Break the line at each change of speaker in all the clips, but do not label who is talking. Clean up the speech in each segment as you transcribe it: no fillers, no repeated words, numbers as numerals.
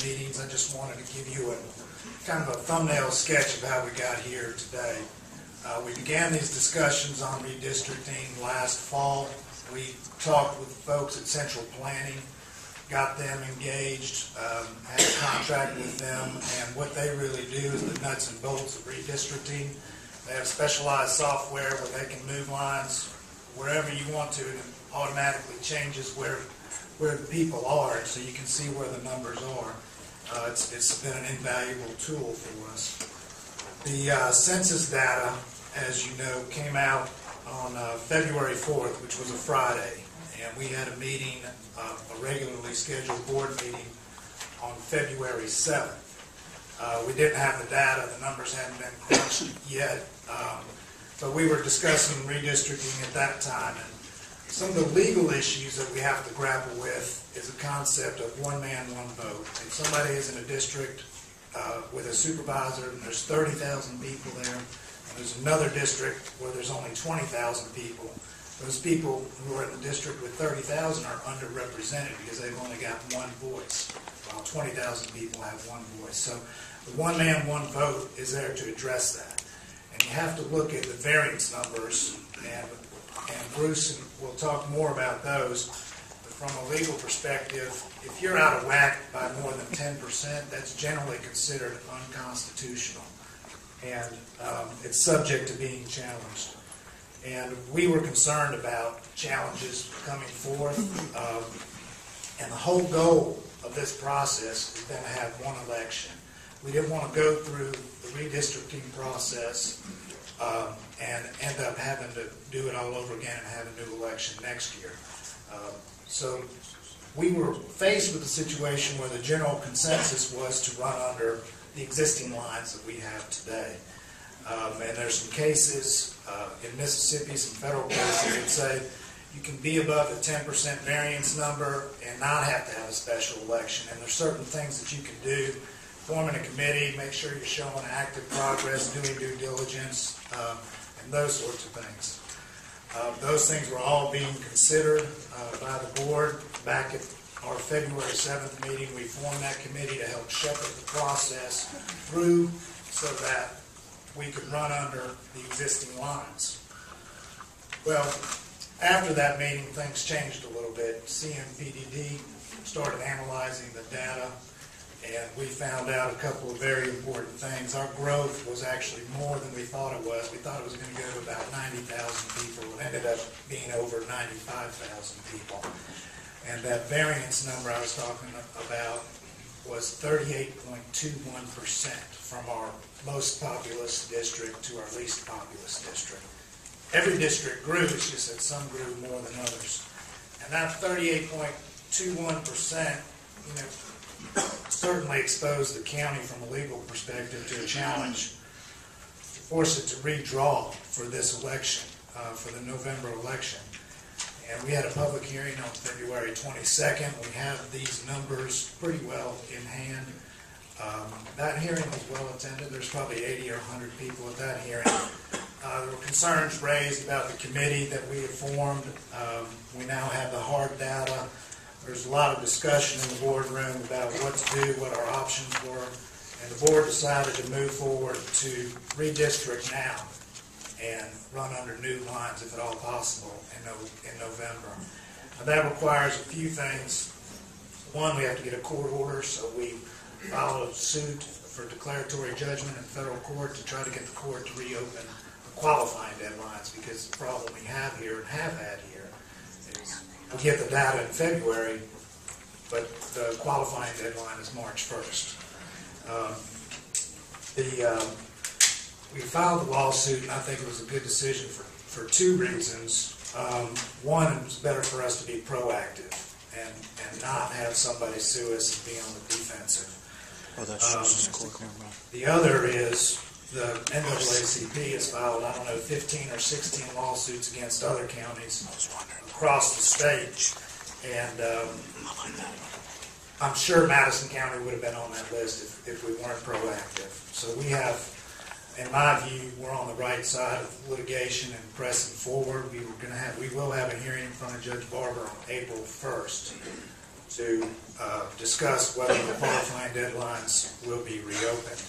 meetings. I just wanted to give you a kind of a thumbnail sketch of how we got here today. We began these discussions on redistricting last fall. We talked with folks at Central Planning, got them engaged, had a contract with them, and what they really do is the nuts and bolts of redistricting. They have specialized software where they can move lines wherever you want to, and it automatically changes where the people are, so you can see where the numbers are. It's been an invaluable tool for us. The census data, as you know, came out on February 4th, which was a Friday, and we had a meeting, a regularly scheduled board meeting on February 7th. We didn't have the data, the numbers hadn't been crunched yet, but we were discussing redistricting at that time, and some of the legal issues that we have to grapple with is a concept of one man, one vote. If somebody is in a district with a supervisor and there's 30,000 people there, and there's another district where there's only 20,000 people, those people who are in the district with 30,000 are underrepresented because they've only got one voice, while 20,000 people have one voice. So the one man, one vote is there to address that. And you have to look at the variance numbers, and Bruce will talk more about those. But from a legal perspective, if you're out of whack by more than 10%, that's generally considered unconstitutional. And it's subject to being challenged. And we were concerned about challenges coming forth. And the whole goal of this process is then to have one election. We didn't want to go through the redistricting process and end up having to do it all over again and have a new election next year. So we were faced with a situation where the general consensus was to run under the existing lines that we have today. And there's some cases in Mississippi, some federal cases that say you can be above the 10% variance number and not have to have a special election. And there's certain things that you can do, forming a committee, make sure you're showing active progress, doing due diligence, and those sorts of things. Those things were all being considered by the board. Back at our February 7th meeting, we formed that committee to help shepherd the process through so that we could run under the existing lines. Well, after that meeting, things changed a little bit. CMPDD started analyzing the data, and we found out a couple of very important things. Our growth was actually more than we thought it was. We thought it was going to go to about 90,000 people. It ended up being over 95,000 people. And that variance number I was talking about was 38.21% from our most populous district to our least populous district. Every district grew, it's just that some grew more than others. And that 38.21%, certainly exposed the county from a legal perspective to a challenge to force it to redraw for this election, for the November election. And we had a public hearing on February 22nd. We have these numbers pretty well in hand. That hearing was well attended. There's probably 80 or 100 people at that hearing. There were concerns raised about the committee that we had formed. We now have the hard data. There's a lot of discussion in the boardroom about what to do, what our options were, and the board decided to move forward to redistrict now and run under new lines if at all possible in November. Now, that requires a few things. One, we have to get a court order, so we filed a suit for declaratory judgment in federal court to try to get the court to reopen the qualifying deadlines, because the problem we have here and have had here is we get the data in February, but the qualifying deadline is March 1st. We filed the lawsuit, and I think it was a good decision for two reasons. One, it was better for us to be proactive and not have somebody sue us and be on the defensive. The other is the NAACP has filed, 15 or 16 lawsuits against other counties across the state, and I'm sure Madison County would have been on that list if we weren't proactive. So we have, in my view, we're on the right side of litigation and pressing forward. We will have a hearing in front of Judge Barber on April 1st to discuss whether the qualifying deadlines will be reopened.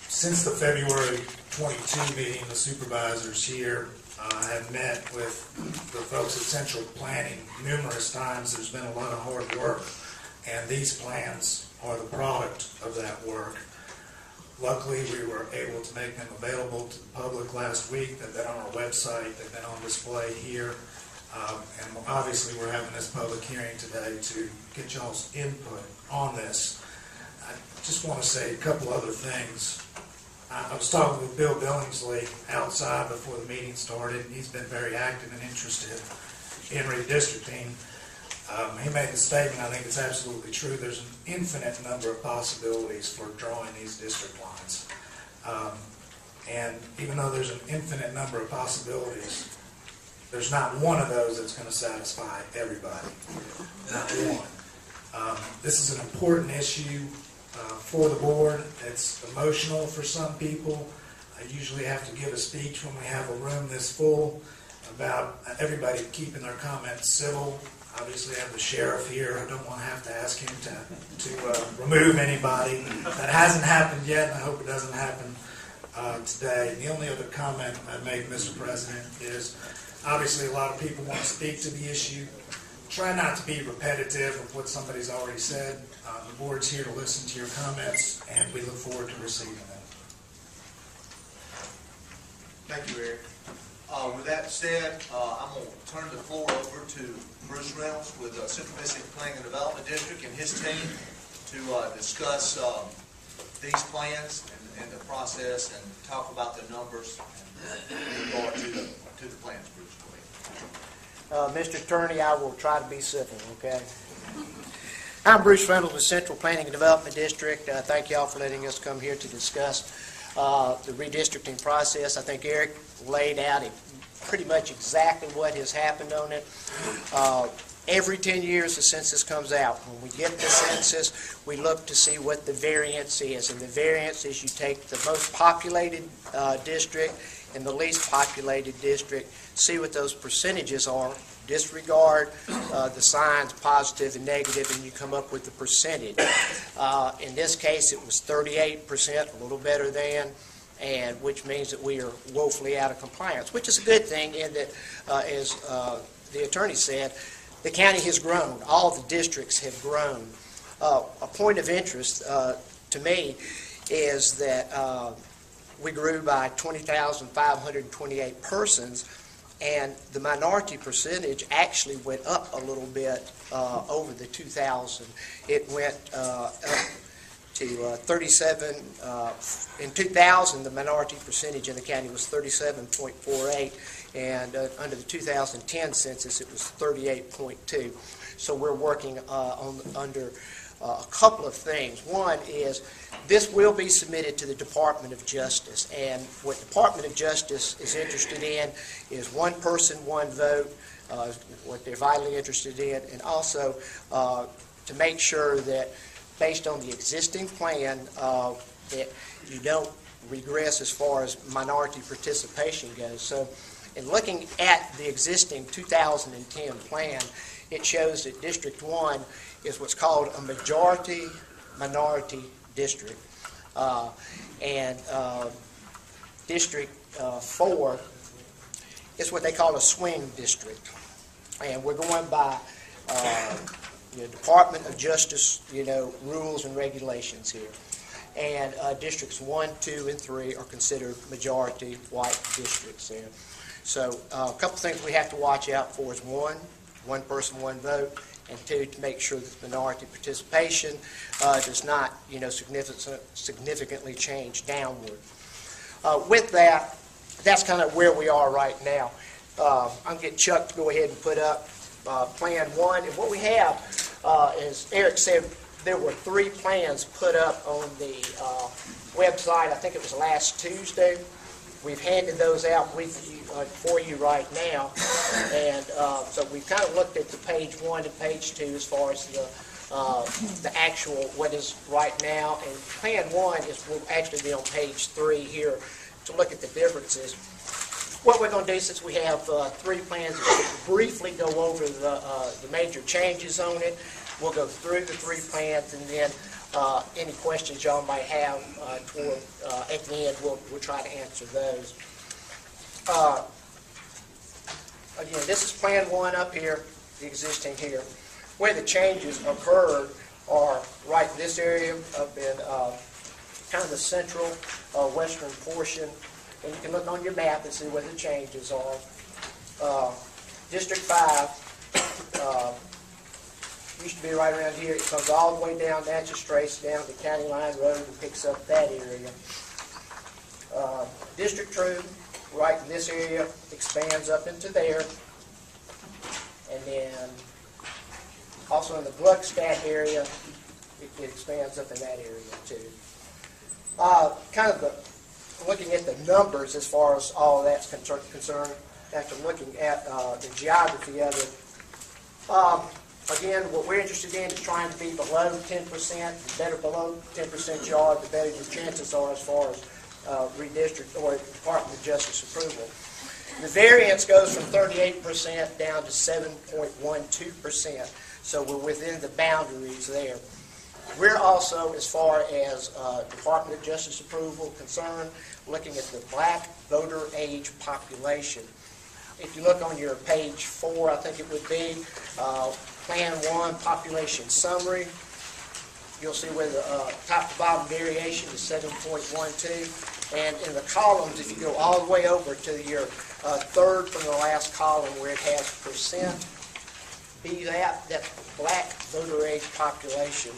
Since the February 22 meeting, the supervisors here have met with the folks at Central Planning numerous times. There's been a lot of hard work, and these plans are the product of that work. Luckily, we were able to make them available to the public last week. They've been on our website. They've been on display here. And obviously, we're having this public hearing today to get y'all's input on this. I just want to say a couple other things. I was talking with Bill Billingsley outside before the meeting started. He's been very active and interested in redistricting. He made the statement, I think it's absolutely true, there's an infinite number of possibilities for drawing these district lines. And even though there's an infinite number of possibilities, there's not one of those that's going to satisfy everybody. Not one. This is an important issue for the board. It's emotional for some people. I usually have to give a speech when we have a room this full about everybody keeping their comments civil. Obviously, I have the sheriff here. I don't want to have to ask him to remove anybody. That hasn't happened yet, and I hope it doesn't happen today. The only other comment I'd make, Mr. President, is obviously a lot of people want to speak to the issue. Try not to be repetitive of what somebody's already said. The board's here to listen to your comments, and we look forward to receiving them.
Thank you, Eric. With that said, I'm going to turn the floor over to Bruce Reynolds with Central Mississippi Planning and Development District and his team to discuss these plans and the process and talk about the numbers in regard to the plans. Bruce, go ahead.
Mr. Attorney, I will try to be civil, okay? I'm Bruce Reynolds with Central Planning and Development District. Thank you all for letting us come here to discuss the redistricting process. I think Eric laid out pretty much exactly what has happened on it. Every 10 years the census comes out. When we get the census, we look to see what the variance is. And the variance is you take the most populated district and the least populated district, see what those percentages are, disregard the signs positive and negative, and you come up with the percentage. In this case, it was 38%, a little better than, and which means that we are woefully out of compliance, which is a good thing in that, as the attorney said, the county has grown. All the districts have grown. A point of interest to me is that we grew by 20,528 persons, and the minority percentage actually went up a little bit over the 2000. It went up to 37. In 2000, the minority percentage in the county was 37.48, and under the 2010 census, it was 38.2. So we're working under a couple of things. One is this will be submitted to the Department of Justice, and what Department of Justice is interested in is one person, one vote, what they're vitally interested in, and also to make sure that based on the existing plan that you don't regress as far as minority participation goes. So in looking at the existing 2010 plan, it shows that District 1 is what's called a majority-minority district. And District 4 is what they call a swing district. And we're going by Department of Justice, rules and regulations here. And Districts 1, 2, and 3 are considered majority white districts there. So a couple things we have to watch out for is one person, one vote, and two, to make sure that minority participation does not, significantly change downward. With that, that's kind of where we are right now. I'm going to get Chuck to go ahead and put up Plan 1. And what we have, as Eric said, there were 3 plans put up on the website. I think it was last Tuesday. We've handed those out for you right now, and so we've kind of looked at the page 1 and page 2 as far as the actual what is right now. And Plan 1 will actually be on page 3 here to look at the differences. What we're going to do, since we have three plans, is briefly go over the major changes on it. We'll go through the three plans, and then any questions y'all might have at the end, we'll try to answer those. Again, this is Plan 1 up here, the existing here. Where the changes occurred are right in this area up in kind of the central western portion. And you can look on your map and see where the changes are. District 5 used to be right around here. It comes all the way down Natchez down to County Line Road and picks up that area. District 2, right in this area, expands up into there. And then also in the Gluckstadt area, it expands up in that area too. Kind of looking at the numbers as far as all of that's concerned, after looking at the geography of it. Again, what we're interested in is trying to be below 10%. The better below 10% you are, the better your chances are as far as redistrict or Department of Justice approval. The variance goes from 38% down to 7.12%, so we're within the boundaries there. We're also, as far as Department of Justice approval concerned, looking at the black voter age population. If you look on your page 4, I think it would be, Plan 1 population summary, you'll see where the top to bottom variation is 7.12. And in the columns, if you go all the way over to your third from the last column where it has percent, that's black voter age population.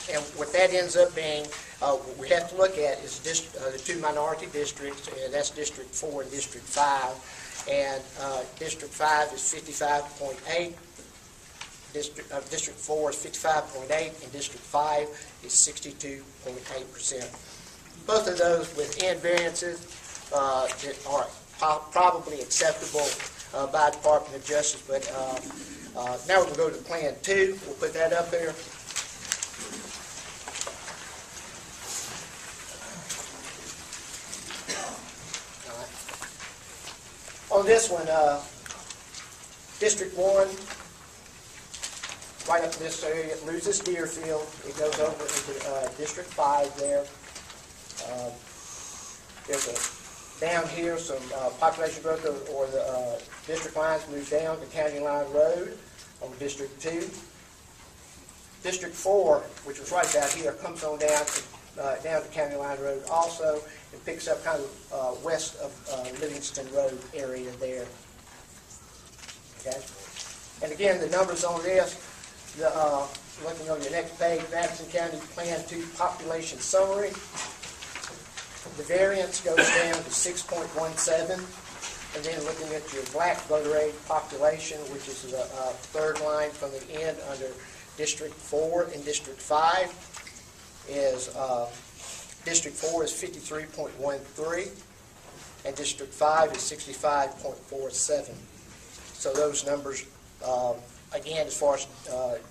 And what that ends up being, what we have to look at is the two minority districts, and that's District 4 and District 5. And District 5 is 55.8. District 4 is 55.8, and District 5 is 62.8%. Both of those within variances that are probably acceptable by Department of Justice. But now we'll go to Plan 2. We'll put that up there. On this one, District 1, right up in this area, it loses Deerfield. It goes over into District 5 there. There's down here some population growth, or the district lines move down to County Line Road on District 2. District 4, which was right down here, comes on down to County Line Road also, and picks up kind of west of Livingston Road area there. Okay, and again, the numbers on this, looking on your next page, Madison County Plan 2 population summary. The variance goes down to 6.17, and then looking at your black voter age population, which is the third line from the end under District 4 and District 5, is District 4 is 53.13, and District 5 is 65.47. So those numbers, again, as far as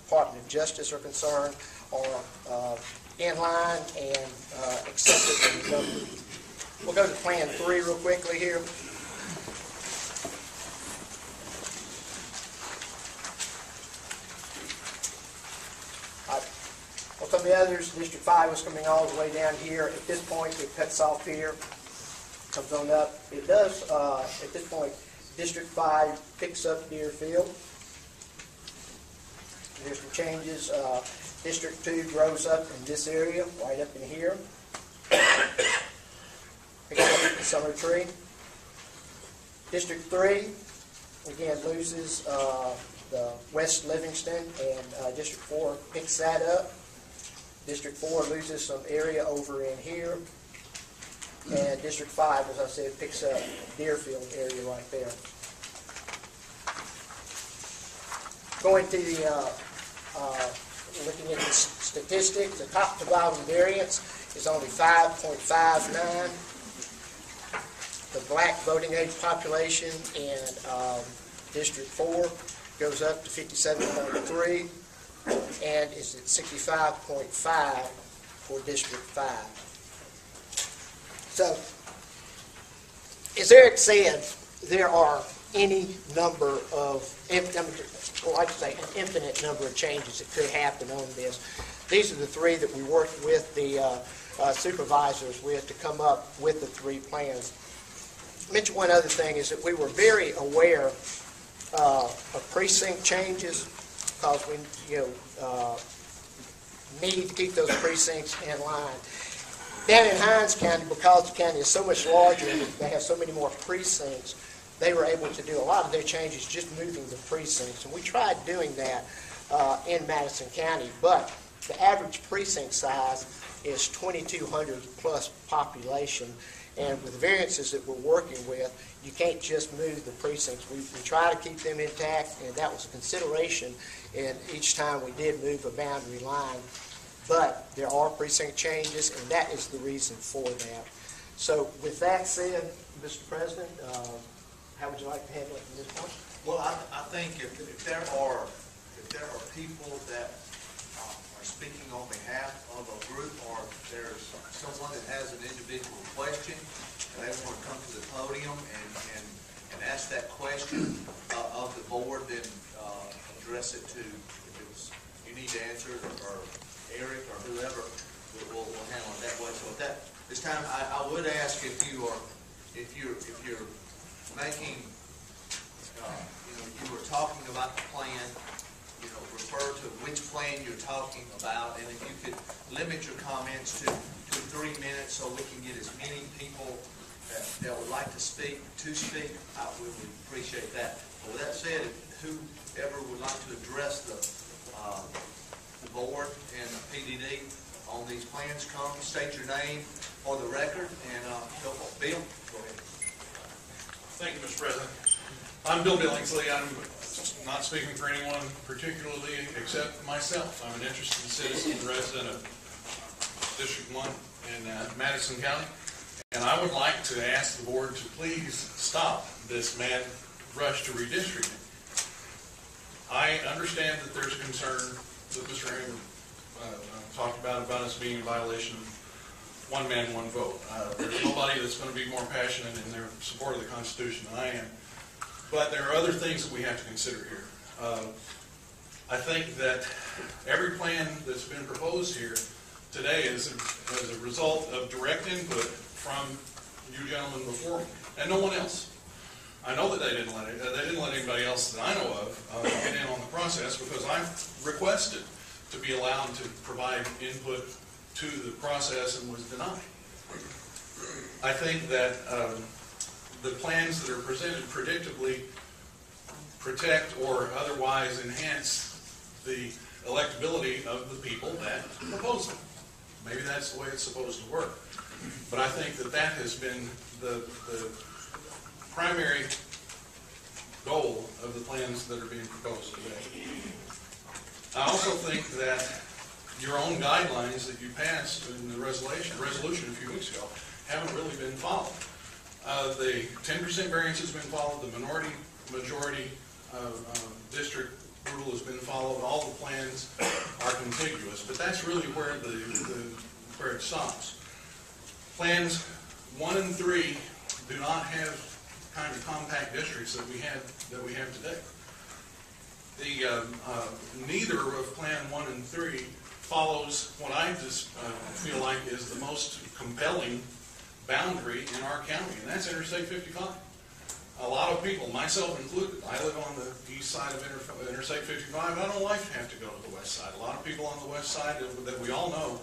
Department of Justice are concerned, are in line and accepted. We'll go to Plan 3 real quickly here. Well, some of the others, District 5 was coming all the way down here. At this point, it cuts off here, comes on up. It does, at this point, District 5 picks up Deerfield. There's some changes. District 2 grows up in this area, right up in here. Picks up the summer tree. District 3, again, loses the West Livingston, and District 4 picks that up. District 4 loses some area over in here. And District 5, as I said, picks up Deerfield area right there. Going to the, looking at the statistics, the top to bottom variance is only 5.59. The black voting age population in District 4 goes up to 57.3 and is at 65.5 for District 5. So, as Eric said, there are any number of, like I say, an infinite number of changes that could happen on this. These are the three that we worked with the supervisors with to come up with the three plans. I mentioned one other thing is that we were very aware of precinct changes because we need to keep those precincts in line. Down in Hinds County, because the county is so much larger and they have so many more precincts, they were able to do a lot of their changes just moving the precincts. And we tried doing that in Madison County, but the average precinct size is 2,200 plus population. And with the variances that we're working with, you can't just move the precincts. We try to keep them intact, and that was a consideration in each time we did move a boundary line. But there are precinct changes, and that is the reason for that. So with that said, Mr. President, how would you like to handle it from this point?
Well, I think if there are people that are speaking on behalf of a group, or there's someone that has an individual question and they want to come to the podium and ask that question of the board, then address it to, if it's you need to answer it, or Eric or whoever, we'll handle it that way. So at this time, I would ask if you're making, you were talking about the plan, refer to which plan you're talking about, and if you could limit your comments to 3 minutes so we can get as many people that would like to speak, I would appreciate that. But with that said, whoever would like to address the board and the PDD on these plans, come, state your name for the record, and go for it. Bill, go ahead.
Thank you, Mr. President. I'm Bill Billingsley. I'm not speaking for anyone particularly except myself. I'm an interested citizen and resident of District 1 in Madison County, and I would like to ask the board to please stop this mad rush to redistricting. I understand that there's concern that Mr. Hamer talked about us being in violation of one man, one vote. There's nobody that's going to be more passionate in their support of the Constitution than I am. But there are other things that we have to consider here. I think that every plan that's been proposed here today is a result of direct input from you gentlemen before me, and no one else. I know that they didn't let anybody else that I know of get in on the process, because I requested to be allowed to provide input to the process and was denied. I think that the plans that are presented predictably protect or otherwise enhance the electability of the people that propose them. Maybe that's the way it's supposed to work. But I think that that has been the primary goal of the plans that are being proposed today. I also think that your own guidelines that you passed in the resolution a few weeks ago haven't really been followed. The 10% variance has been followed, the majority district rule has been followed, all the plans are contiguous, but that's really where where it stops. Plans 1 and 3 do not have kind of compact districts that we have today. Neither of Plan 1 and 3 follows what I just feel like is the most compelling boundary in our county, and that's Interstate 55. A lot of people, myself included, I live on the east side of Interstate 55. I don't like to have to go to the west side. A lot of people on the west side that we all know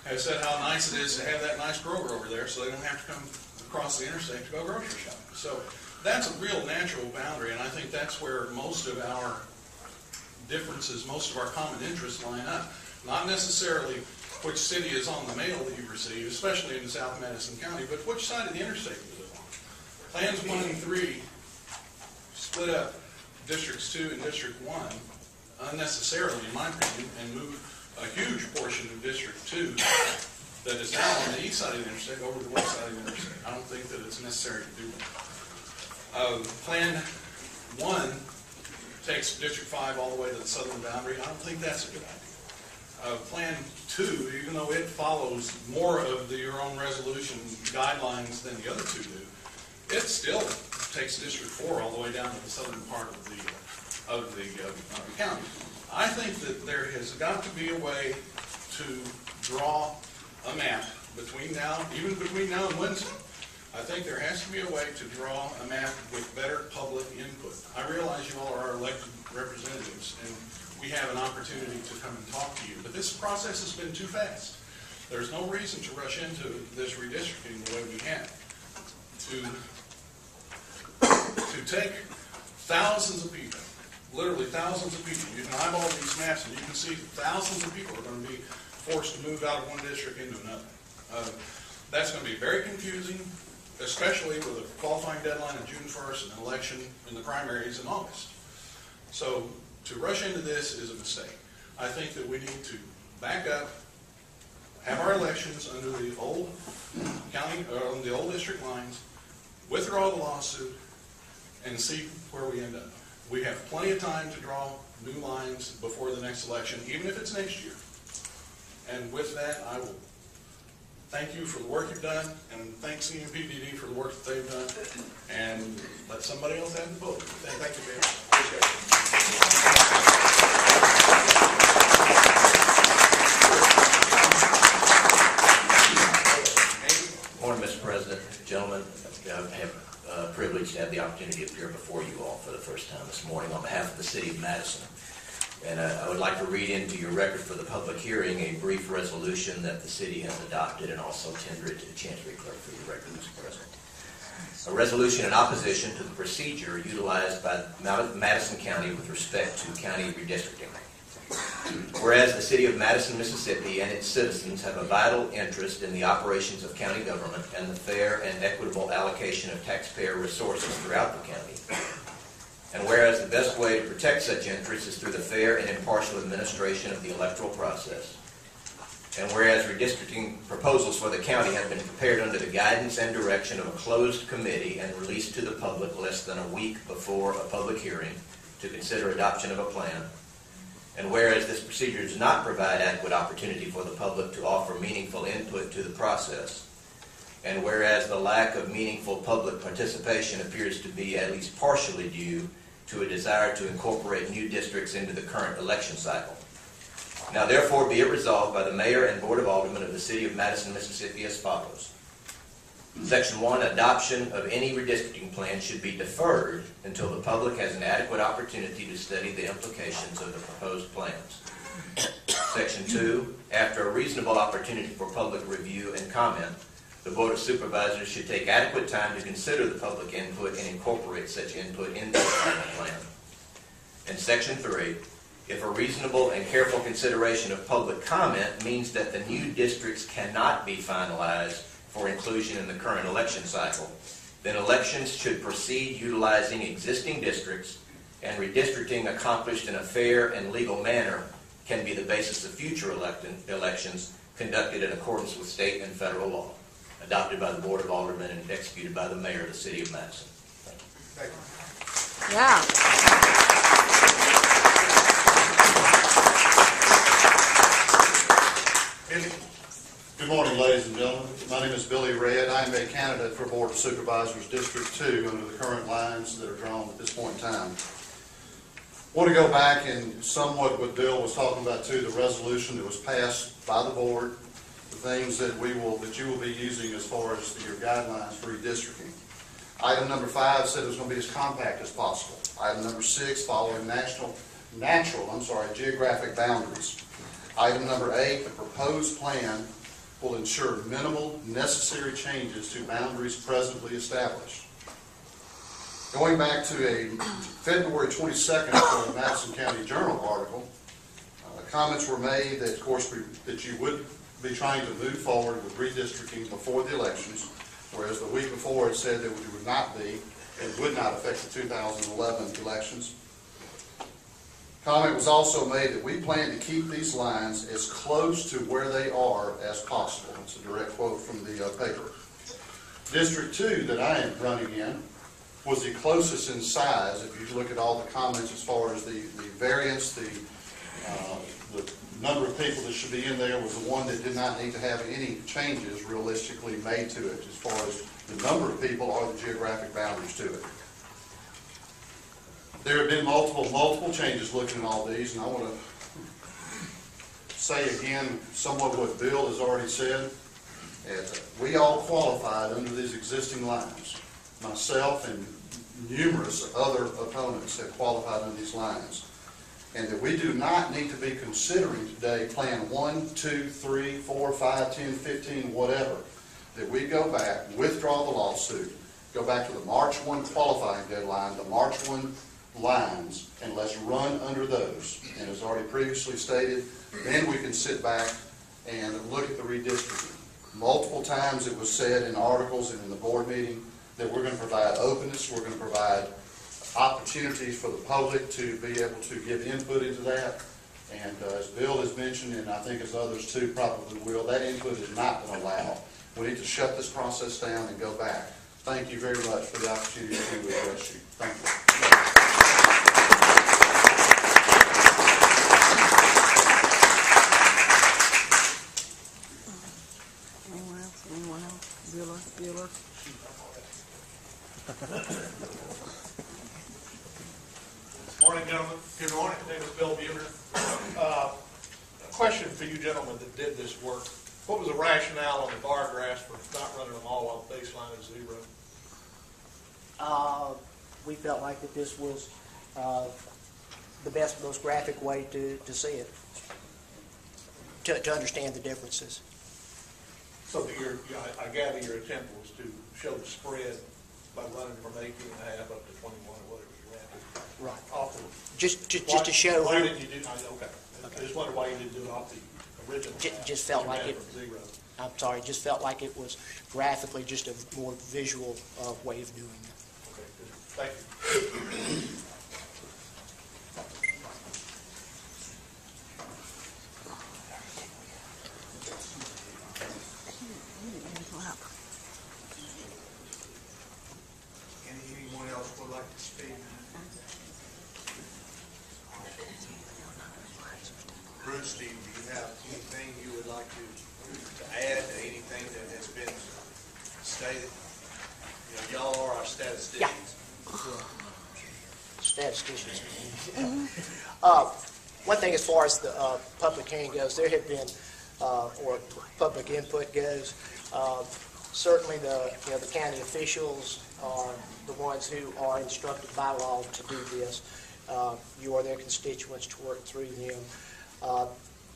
have said how nice it is to have that nice Kroger over there so they don't have to come across the interstate to go grocery shopping. So that's a real natural boundary, and I think that's where most of our differences, most of our common interests line up. Not necessarily which city is on the mail that you receive, especially in South Madison County, but which side of the interstate you live on. Plans 1 and 3 split up Districts 2 and District 1 unnecessarily, in my opinion, and move a huge portion of District 2 that is now on the east side of the interstate over to the west side of the interstate. I don't think that it's necessary to do that. Plan 1 takes District 5 all the way to the southern boundary. I don't think that's a good idea. Plan 2, even though it follows more of your own resolution guidelines than the other two do, it still takes District 4 all the way down to the southern part of the county. I think that there has got to be a way to draw a map even between now and Wednesday. I think there has to be a way to draw a map with better public input. I realize you all are our elected representatives, and we have an opportunity to come and talk to you, but this process has been too fast. There's no reason to rush into this redistricting the way we have. To take thousands of people, literally thousands of people, you can eyeball these maps and you can see thousands of people are going to be forced to move out of one district into another. That's going to be very confusing, especially with a qualifying deadline of June 1st and an election in the primaries in August. So to rush into this is a mistake. I think that we need to back up, have our elections under the old county, the old district lines, withdraw the lawsuit, and see where we end up. We have plenty of time to draw new lines before the next election, even if it's next year. And with that, I will thank you for the work you've done, and thank CMPDD for the work that they've done, and let somebody else have the vote. Thank you, Ben. Appreciate
it. Morning, Mr. President, gentlemen. I have the privilege to have the opportunity to appear before you all for the first time this morning on behalf of the City of Madison. And I would like to read into your record for the public hearing a brief resolution that the city has adopted and also tender it to the Chancery Clerk for your record, Mr. President. A resolution in opposition to the procedure utilized by Madison County with respect to county redistricting. Whereas the City of Madison, Mississippi and its citizens have a vital interest in the operations of county government and the fair and equitable allocation of taxpayer resources throughout the county. And whereas the best way to protect such interests is through the fair and impartial administration of the electoral process. And whereas redistricting proposals for the county have been prepared under the guidance and direction of a closed committee and released to the public less than a week before a public hearing to consider adoption of a plan. And whereas this procedure does not provide adequate opportunity for the public to offer meaningful input to the process. And whereas the lack of meaningful public participation appears to be at least partially due to a desire to incorporate new districts into the current election cycle. Now therefore be it resolved by the Mayor and Board of Aldermen of the City of Madison, Mississippi as follows. Section 1, adoption of any redistricting plan should be deferred until the public has an adequate opportunity to study the implications of the proposed plans. Section 2, after a reasonable opportunity for public review and comment, the Board of Supervisors should take adequate time to consider the public input and incorporate such input into the final plan. And Section 3, if a reasonable and careful consideration of public comment means that the new districts cannot be finalized for inclusion in the current election cycle, then elections should proceed utilizing existing districts, and redistricting accomplished in a fair and legal manner can be the basis of future elections conducted in accordance with state and federal law. Adopted by the Board of Aldermen and executed by the Mayor of the City of Madison. Thank you.
Yeah.
Good morning, ladies and gentlemen. My name is Billy Redd. I am a candidate for Board of Supervisors District 2 under the current lines that are drawn at this point in time. I want to go back and somewhat what Bill was talking about too, the resolution that was passed by the board, the things that you will be using as far as your guidelines for redistricting. Item number 5 said it was going to be as compact as possible. Item number 6, following natural geographic boundaries. Item number 8, the proposed plan will ensure minimal necessary changes to boundaries presently established. Going back to a February 22nd Madison County Journal article, comments were made that, of course, that you would be trying to move forward with redistricting before the elections, whereas the week before it said that it would not be and would not affect the 2011 elections. Comment was also made that we plan to keep these lines as close to where they are as possible. It's a direct quote from the paper. District 2 that I am running in was the closest in size, if you look at all the comments as far as the variance, the number of people that should be in there was the one that did not need to have any changes realistically made to it as far as the number of people or the geographic boundaries to it. There have been multiple changes looking at all these, and I want to say again somewhat what Bill has already said. We all qualified under these existing lines. Myself and numerous other opponents have qualified under these lines. And that we do not need to be considering today Plan 1, 2, 3, 4, 5, 10, 15, whatever. That we go back, withdraw the lawsuit, go back to the March 1 qualifying deadline, the March 1 lines, and let's run under those. And as already previously stated, then we can sit back and look at the redistricting. Multiple times it was said in articles and in the board meeting that we're going to provide openness, we're going to provide opportunities for the public to be able to give input into that. And as Bill has mentioned, and I think as others too probably will, that input is not been allowed. We need to shut this process down and go back. Thank you very much for the opportunity to address you. Thank you.
Anyone else? Bueller?
Morning, gentlemen. Good morning. My name is Bill Bueller. A question for you gentlemen that did this work. What was the rationale on the bar graphs for not running them all while the baseline is 0?
We felt like that this was the best, most graphic way to see it, to understand the differences.
So that I gather your attempt was to show the spread by running from 18.5 up to 21 or whatever you ran.
Right.
Off the,
Just to show.
Why didn't you do? Okay. I just wonder why you didn't do it off the original.
Just felt like it.
From 0.
I'm sorry. Just felt like it was graphically just a more visual way of doing it.
Okay. Good. Thank you.
Anyone else would like to speak? Bruce, do you have anything you would like to add to anything that has been stated? You know, y'all are our statisticians.
Statisticians. One thing as far as the public hearing goes, there have been, or public input goes, certainly the county officials are the ones who are instructed by law to do this. You are their constituents to work through them.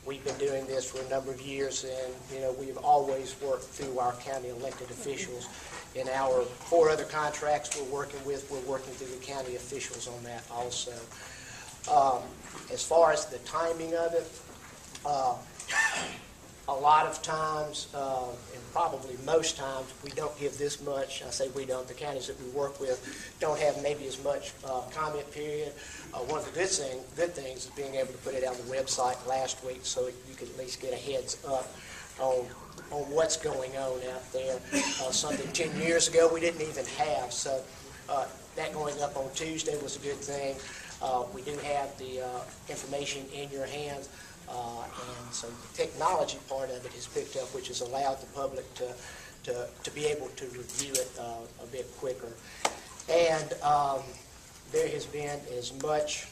We've been doing this for a number of years, and we've always worked through our county elected officials. In our 4 other contracts we're working through the county officials on that also. As far as the timing of it, a lot of times, and probably most times, we don't give this much. I say we don't. The counties that we work with don't have maybe as much comment period. One of the good things is being able to put it on the website last week so you could at least get a heads up on what's going on out there. Something 10 years ago we didn't even have. So that going up on Tuesday was a good thing. We do have the information in your hands. And so the technology part of it has picked up, which has allowed the public to be able to review it a bit quicker. And there has been as much,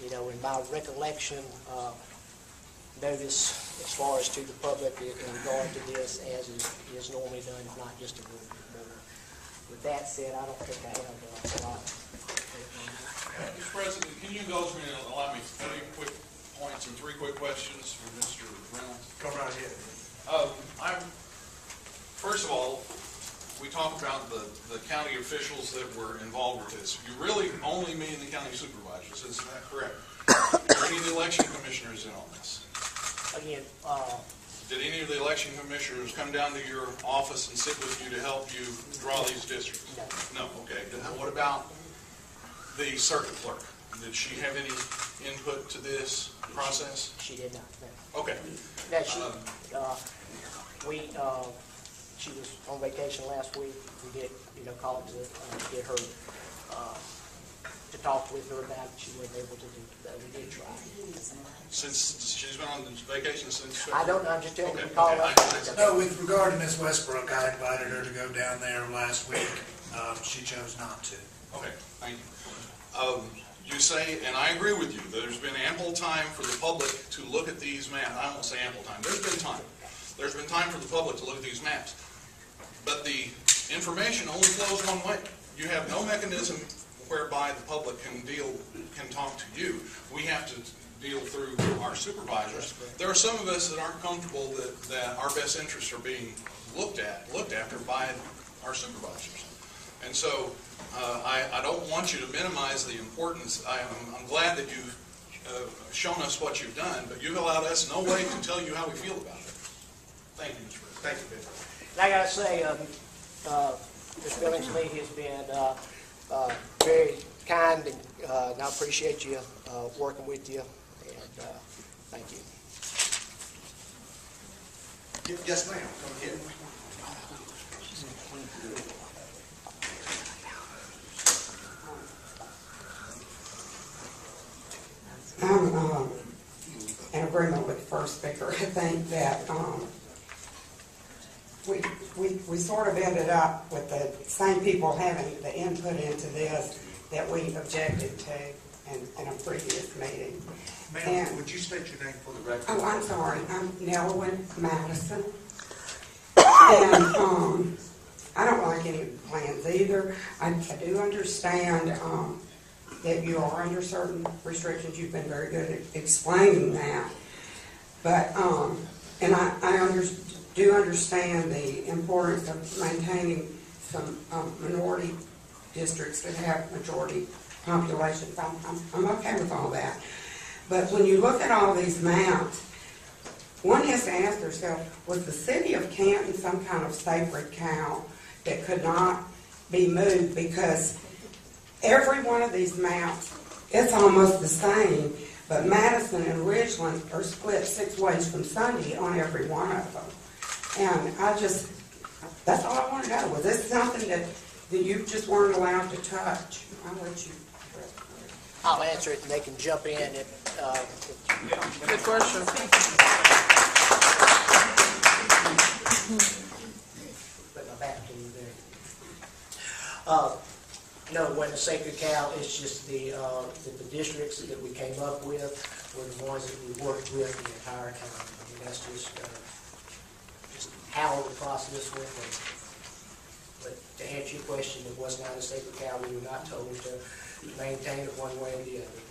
in my recollection, notice as far as to the public in regard to this as is normally done, if not just a little bit more. With that said, I don't think I have a lot.
Mr. President, can you indulge me and allow me 3 quick points and 3 quick questions for Mr. Reynolds?
Come right ahead.
First of all, we talk about the county officials that were involved with this. You really only mean the county supervisors, isn't that correct? Are any of the election commissioners in on this?
Again,
did any of the election commissioners come down to your office and sit with you to help you draw these districts? No. Okay. Then what about the circuit clerk? Did she have any input to this process?
She did not. No.
Okay.
Now, she was on vacation last week. We did, call it to get her to talk with her about it. She wasn't able to do it, though. We did try.
Since she's been on vacation since...
I don't know, I'm just telling you,
Okay,
call
okay,
up.
No, with regard to Ms. Westbrook, I invited her to go down there last week. She chose not to.
Okay, thank you. You say, and I agree with you, there's been ample time for the public to look at these maps. I won't say ample time. There's been time. There's been time for the public to look at these maps. But the information only flows one way. You have no mechanism whereby the public can talk to you. We have to deal through our supervisors. There are some of us that aren't comfortable that our best interests are being looked after by our supervisors. And so I don't want you to minimize the importance. I'm glad that you've shown us what you've done, but you've allowed us no way to tell you how we feel about it. Thank you, Mr. President.
Thank you, Ben.
And I got to say, Ms. Billingsley has been very kind, and I appreciate you working with you, and thank you.
Yes, ma'am. Come ahead.
I'm in agreement with the first speaker. I think that we sort of ended up with the same people having the input into this that we objected to in a previous meeting.
Ma'am, would you state your name for the record?
Oh, I'm sorry. I'm Nelwyn Madison. And I don't like any of the plans either. I do understand that you are under certain restrictions. You've been very good at explaining that. But, and I do understand the importance of maintaining some minority districts that have majority populations. I'm okay with all that. But when you look at all these maps, one has to ask themselves, was the city of Canton some kind of sacred cow that could not be moved? Because every one of these maps, it's almost the same, but Madison and Ridgeland are split 6 ways from Sunday on every one of them. And that's all I want to know. Was this something that you just weren't allowed to touch? I'll let you.
I'll answer it, and they can jump in.
Good question.
Put my back to you there. No, when the sacred cow, it's just the districts that we came up with were the ones that we worked with the entire time. I mean, that's just how the process went. But to answer your question, it was not a sacred cow. We were not told to maintain it one way or the other.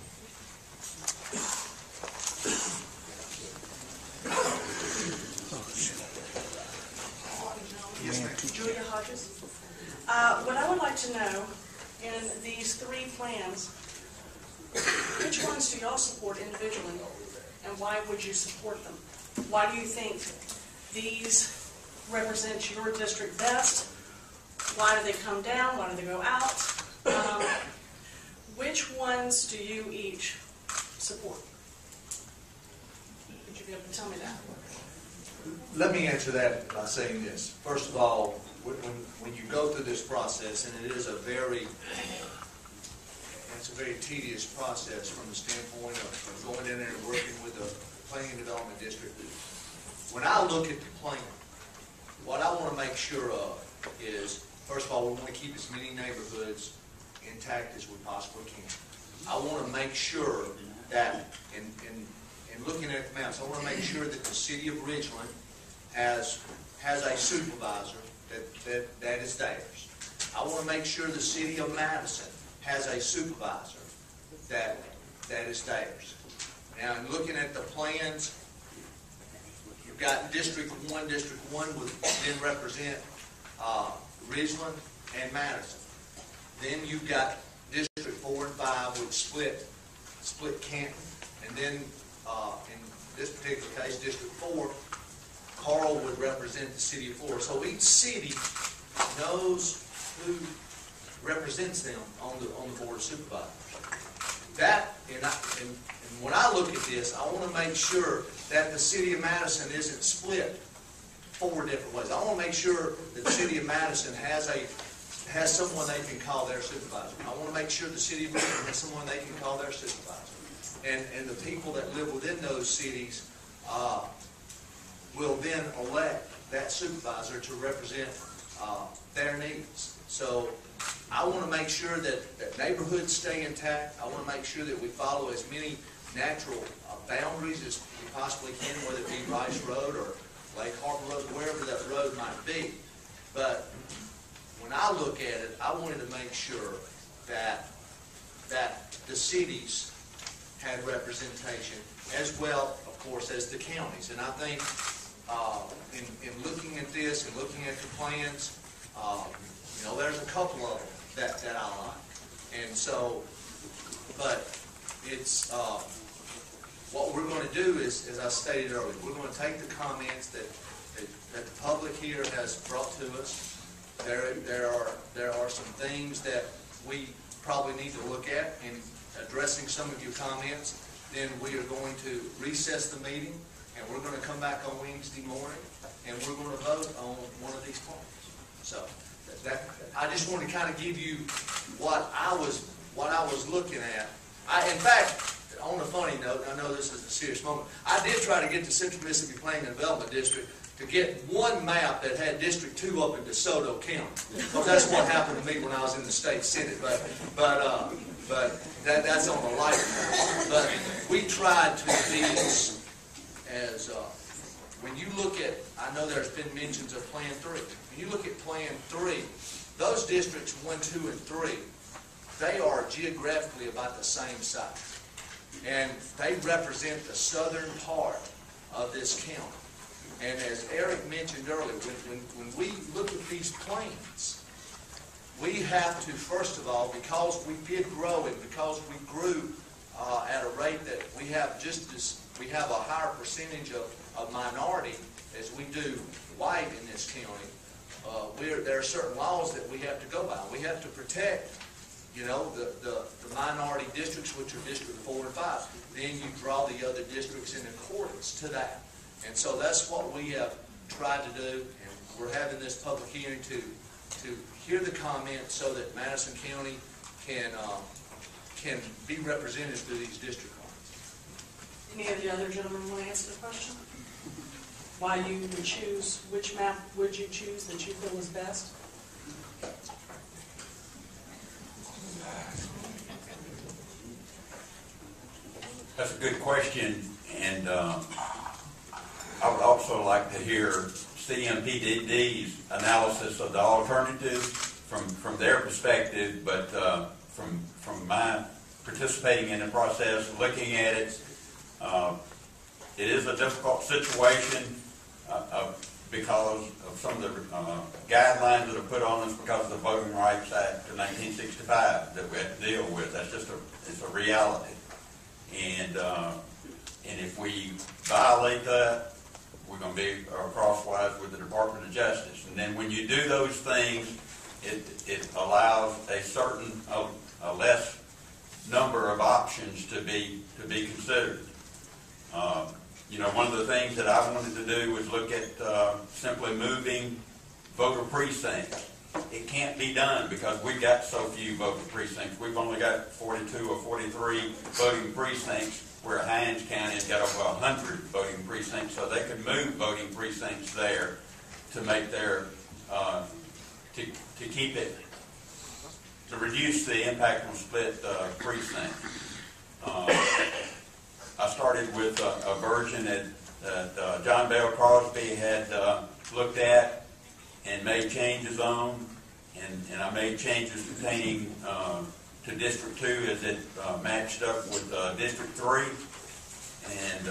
Julia Hodges. What I would like to know, in these 3 plans, which ones do y'all support individually, and why would you support them? Why do you think these represent your district best? Why do they come down? Why do they go out? Which ones do you each support? Would you be able to tell me that?
Let me answer that by saying this. First of all, when you go through this process, and it is a very tedious process from the standpoint of going in there and working with the planning and development district. When I look at the plan, what I want to make sure of is, first of all, we want to keep as many neighborhoods intact as we possibly can. I want to make sure that in looking at the maps, I want to make sure that the city of Ridgeland has a supervisor that is theirs. I want to make sure the city of Madison has a supervisor that is theirs. Now, in looking at the plans, you've got District 1. District 1 would then represent Ridgeland and Madison. Then you've got District 4 and 5 would split Canton. And then in this particular case, District 4, Carl would represent the city of Florida. So each city knows who represents them on the Board of Supervisors. And when I look at this, I want to make sure that the city of Madison isn't split 4 different ways. I want to make sure that the city of Madison has has someone they can call their supervisor. I want to make sure the city of Richmond has someone they can call their supervisor. And the people that live within those cities will then elect that supervisor to represent their needs. So I want to make sure that neighborhoods stay intact. I want to make sure that we follow as many natural boundaries as we possibly can, whether it be Rice Road or Lake Harbor Road, wherever that road might be. But when I look at it, I wanted to make sure that the cities had representation as well, of course, as the counties. And I think in looking at this and looking at the plans, there's a couple of them that I like. And so, but it's what we're going to do is, as I stated earlier, we're going to take the comments that the public here has brought to us. There are some things that we probably need to look at in addressing some of your comments. Then we are going to recess the meeting, and we're going to come back on Wednesday morning, and we're going to vote on one of these plans. So I just want to kind of give you what I was looking at. In fact, on a funny note, I know this is a serious moment, I did try to get the Central Mississippi Planning and Development District to get one map that had District 2 up in DeSoto County. Because that's what happened to me when I was in the state Senate. But that's on a lighter note. But we tried to be as when you look at, I know there's been mentions of Plan 3. When you look at Plan 3, those districts 1, 2, and 3, they are geographically about the same size. And they represent the southern part of this county. And as Eric mentioned earlier, when we look at these plans, we have to, first of all, because we did grow and because we grew at a rate that we have we have a higher percentage of minority as we do white in this county, there are certain laws that we have to go by. We have to protect, the minority districts, which are District 4 and 5. Then you draw the other districts in accordance to that. And so that's what we have tried to do, and we're having this public hearing to hear the comments so that Madison County can be represented through these district lines.
Any of the other gentlemen want to answer the question? Why you would choose, which map would you choose that you feel is best?
That's a good question, and I would also like to hear CMPDD's analysis of the alternatives from their perspective, but from my participating in the process, looking at it, it is a difficult situation because of some of the guidelines that are put on us because of the Voting Rights Act of 1965 that we have to deal with. That's just it's a reality. And if we violate that, we're going to be crosswise with the Department of Justice. And then when you do those things, it allows a less number of options to be considered. One of the things that I wanted to do was look at simply moving voter precincts. It can't be done because we've got so few voter precincts. We've only got 42 or 43 voting precincts, where Hinds County has got over 100 voting precincts, so they could move voting precincts there to make their, to keep it, to reduce the impact on split precincts. I started with a version that John Bell Crosby had looked at and made changes on, and I made changes pertaining to District 2 as it matched up with District 3, and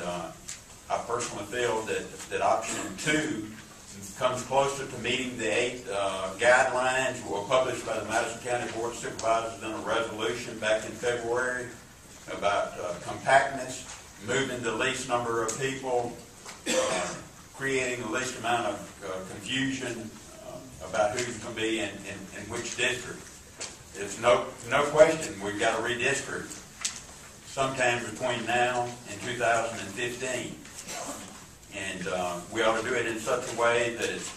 I personally feel that option 2 comes closer to meeting the 8 guidelines that were published by the Madison County Board of Supervisors in a resolution back in February about compactness, moving the least number of people, creating the least amount of confusion about who's going to be in which district. It's no question we've got to redistrict sometime between now and 2015. And we ought to do it in such a way that it's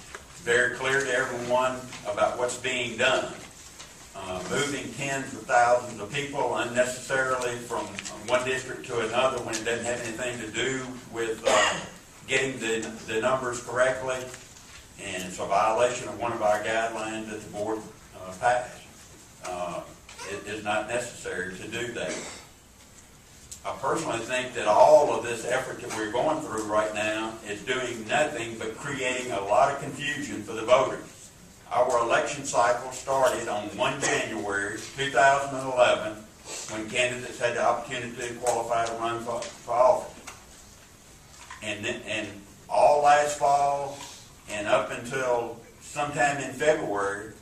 very clear to everyone about what's being done. moving tens of thousands of people unnecessarily from one district to another when it doesn't have anything to do with getting the numbers correctly. And it's a violation of one of our guidelines that the board passed. It is not necessary to do that. I personally think that all of this effort that we're going through right now is doing nothing but creating a lot of confusion for the voters. Our election cycle started on 1 January 2011 when candidates had the opportunity to qualify to run for office. And all last fall and up until sometime in February,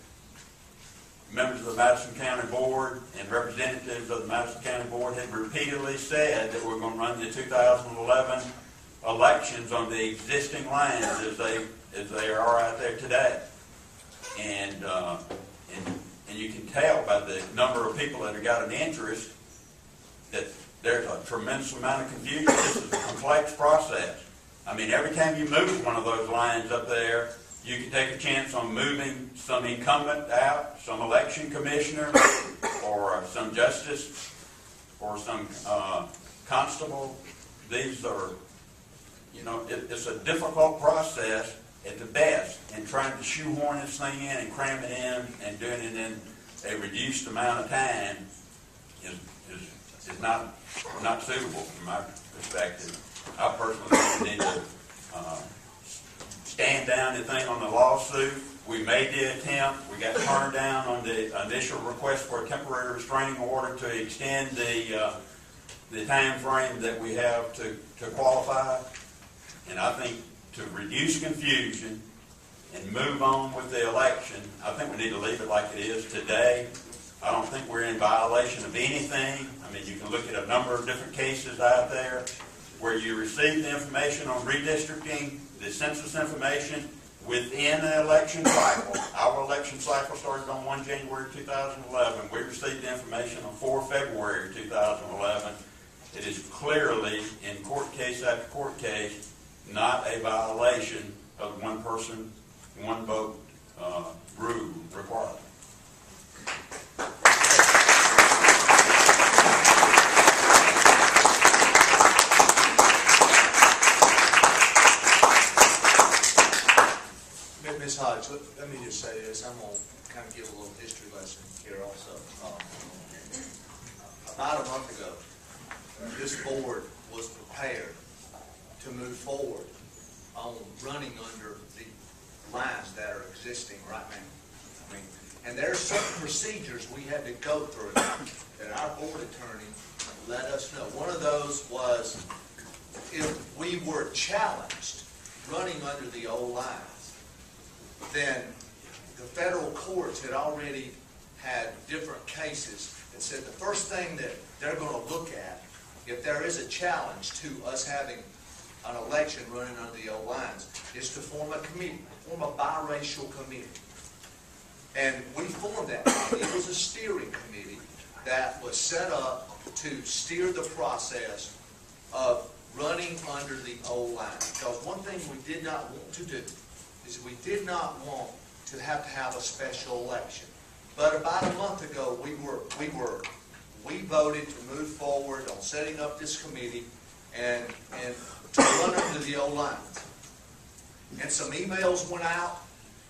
members of the Madison County Board and representatives of the Madison County Board had repeatedly said that we're going to run the 2011 elections on the existing lines as they are out there today. And you can tell by the number of people that have got an interest that there's a tremendous amount of confusion. This is a complex process. I mean, every time you move one of those lines up there, you can take a chance on moving some incumbent out, some election commissioner, or some justice, or some constable. These are, it's a difficult process at the best, and trying to shoehorn this thing in and cram it in and doing it in a reduced amount of time is not suitable from my perspective. I personally think we need to stand down the thing on the lawsuit. We made the attempt. We got turned down on the initial request for a temporary restraining order to extend the time frame that we have to qualify. And I think to reduce confusion and move on with the election, I think we need to leave it like it is today. I don't think we're in violation of anything. I mean, you can look at a number of different cases out there where you receive the information on redistricting, the census information within the election cycle. Our election cycle started on 1 January 2011. We received the information on 4 February 2011. It is clearly, in court case after court case, not a violation of one person, one vote rule requirement.
Ms. Hodge, let me just say this. I'm going to kind of give a little history lesson here also. About a month ago, this board was prepared to move forward on running under the lines that are existing right now. And there are certain procedures we had to go through that our board attorney let us know. One of those was if we were challenged running under the old lines, then the federal courts had already had different cases that said the first thing that they're going to look at, if there is a challenge to us having an election running under the old lines, is to form a committee, form a biracial committee. And we formed that committee. It was a steering committee that was set up to steer the process of running under the old lines. Because one thing we did not want to do is we did not want to have a special election. But about a month ago, we voted to move forward on setting up this committee and to run under the old lines. And some emails went out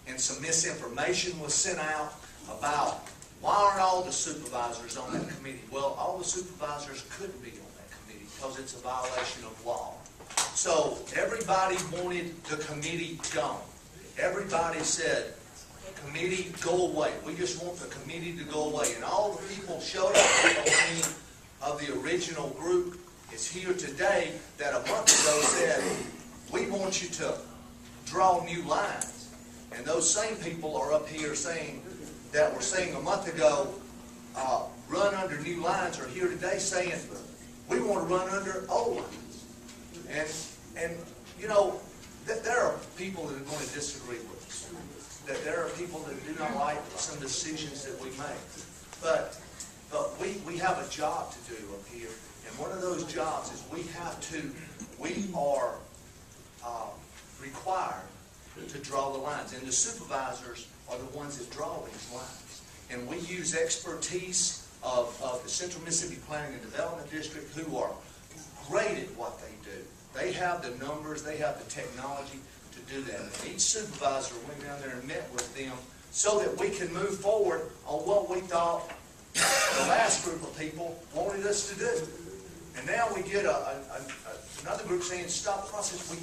and some misinformation was sent out about why aren't all the supervisors on that committee? Well, all the supervisors couldn't be on that committee because it's a violation of law. So everybody wanted the committee gone. Everybody said, committee, go away. We just want the committee to go away. And all the people showed up at the meeting of the original group is here today that a month ago said, we want you to draw new lines. And those same people are up here saying that were saying a month ago, run under new lines, are here today saying, we want to run under old lines. And you know, there are people that are going to disagree with us. That there are people that do not like some decisions that we make. But we have a job to do up here. And one of those jobs is we are required to draw the lines. And the supervisors are the ones that draw these lines. and we use expertise of the Central Mississippi Planning and Development District, who are great at what they do. They have the numbers, they have the technology to do that. And each supervisor went down there and met with them so that we can move forward on what we thought the last group of people wanted us to do. And now we get another group saying, stop the process. We